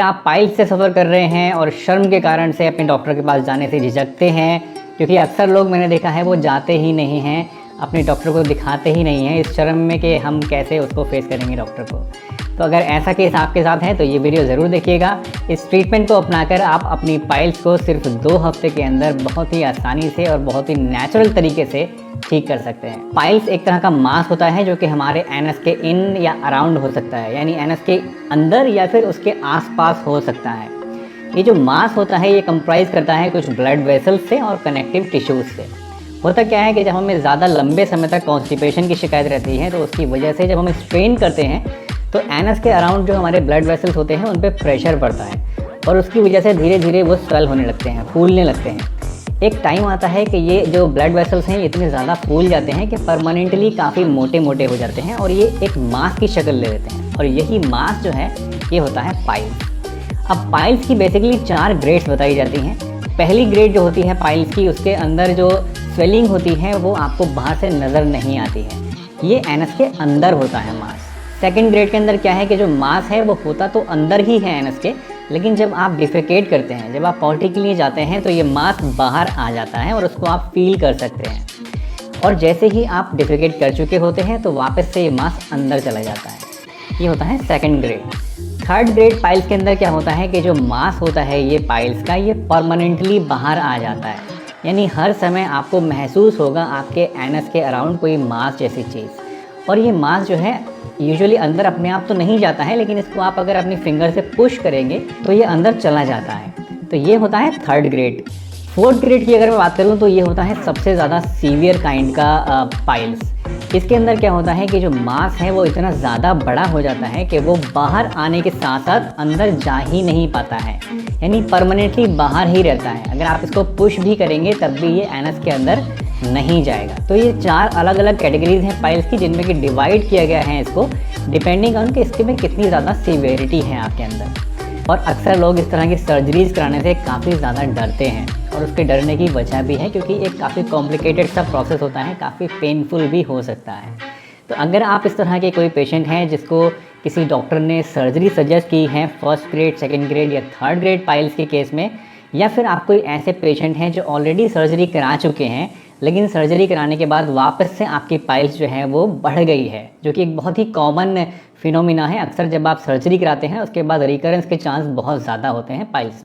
आप पाइल्स से सफ़र कर रहे हैं और शर्म के कारण से अपने डॉक्टर के पास जाने से झिझकते हैं, क्योंकि अक्सर लोग मैंने देखा है वो जाते ही नहीं हैं, अपने डॉक्टर को दिखाते ही नहीं हैं इस शर्म में कि हम कैसे उसको फेस करेंगे डॉक्टर को। तो अगर ऐसा केस आपके साथ है तो ये वीडियो ज़रूर देखिएगा। इस ट्रीटमेंट को अपनाकर आप अपनी पाइल्स को सिर्फ 2 हफ्ते के अंदर बहुत ही आसानी से और बहुत ही नेचुरल तरीके से ठीक कर सकते हैं। पाइल्स एक तरह का मास होता है जो कि हमारे एनस के इन या अराउंड हो सकता है, यानी एनस के अंदर या फिर उसके आसपास हो सकता है। ये जो मास होता है ये कंप्राइज करता है कुछ ब्लड वेसल्स से और कनेक्टिव टिश्यूज से। होता क्या है कि जब हमें ज़्यादा लंबे समय तक कॉन्स्टिपेशन की शिकायत रहती है तो उसकी वजह से जब हम स्ट्रेन करते हैं तो एनस के अराउंड जो हमारे ब्लड वेसल्स होते हैं उन पर प्रेशर पड़ता है और उसकी वजह से धीरे धीरे वो स्वेल होने लगते हैं, फूलने लगते हैं। एक टाइम आता है कि ये जो ब्लड वेसल्स हैं इतने ज़्यादा फूल जाते हैं कि परमानेंटली काफ़ी मोटे मोटे हो जाते हैं और ये एक मास की शक्ल ले लेते हैं, और यही मास जो है ये होता है पाइल्स। अब पाइल्स की बेसिकली 4 ग्रेड्स बताई जाती हैं। पहली ग्रेड जो होती है पाइल्स की, उसके अंदर जो स्वेलिंग होती है वो आपको बाहर से नज़र नहीं आती है, ये एनस के अंदर होता है मास। सेकेंड ग्रेड के अंदर क्या है कि जो मास है वो होता तो अंदर ही है एनस के, लेकिन जब आप डिफेकेट करते हैं, जब आप पॉटी के लिए जाते हैं तो ये मास बाहर आ जाता है और उसको आप फील कर सकते हैं। और जैसे ही आप डिफेकेट कर चुके होते हैं तो वापस से ये मास अंदर चला जाता है। ये होता है second grade. Third grade piles के अंदर क्या होता है कि जो मास होता है ये पाइल्स का, ये परमानेंटली बाहर आ जाता है, यानी हर समय आपको महसूस होगा आपके एनस के अराउंड कोई मास जैसी चीज़। और ये मास जो है यूजुअली अंदर अपने आप तो नहीं जाता है, लेकिन इसको आप अगर अपनी फिंगर से पुश करेंगे तो ये अंदर चला जाता है। तो ये होता है थर्ड ग्रेड। फोर्थ ग्रेड की अगर मैं बात करूँ तो ये होता है सबसे ज़्यादा सीवियर काइंड का पाइल्स। इसके अंदर क्या होता है कि जो मास है वो इतना ज़्यादा बड़ा हो जाता है कि वो बाहर आने के साथ साथ अंदर जा ही नहीं पाता है, यानी परमानेंटली बाहर ही रहता है। अगर आप इसको पुश भी करेंगे तब भी ये एनस के अंदर नहीं जाएगा। तो ये 4 अलग अलग कैटेगरीज हैं पाइल्स की, जिनमें कि डिवाइड किया गया है इसको डिपेंडिंग ऑन कि इसके में कितनी ज़्यादा सीवियरिटी है आपके अंदर। और अक्सर लोग इस तरह की सर्जरीज कराने से काफ़ी ज़्यादा डरते हैं, और उसके डरने की वजह भी है क्योंकि एक काफ़ी कॉम्प्लिकेटेड सा प्रोसेस होता है, काफ़ी पेनफुल भी हो सकता है। तो अगर आप इस तरह के कोई पेशेंट हैं जिसको किसी डॉक्टर ने सर्जरी सजेस्ट की है फर्स्ट ग्रेड, सेकेंड ग्रेड या थर्ड ग्रेड पाइल्स के केस में, या फिर आप कोई ऐसे पेशेंट हैं जो ऑलरेडी सर्जरी करा चुके हैं लेकिन सर्जरी कराने के बाद वापस से आपकी पाइल्स जो है वो बढ़ गई है, जो कि एक बहुत ही कॉमन फिनोमिना है। अक्सर जब आप सर्जरी कराते हैं उसके बाद रिकरेंस के चांस बहुत ज़्यादा होते हैं पाइल्स।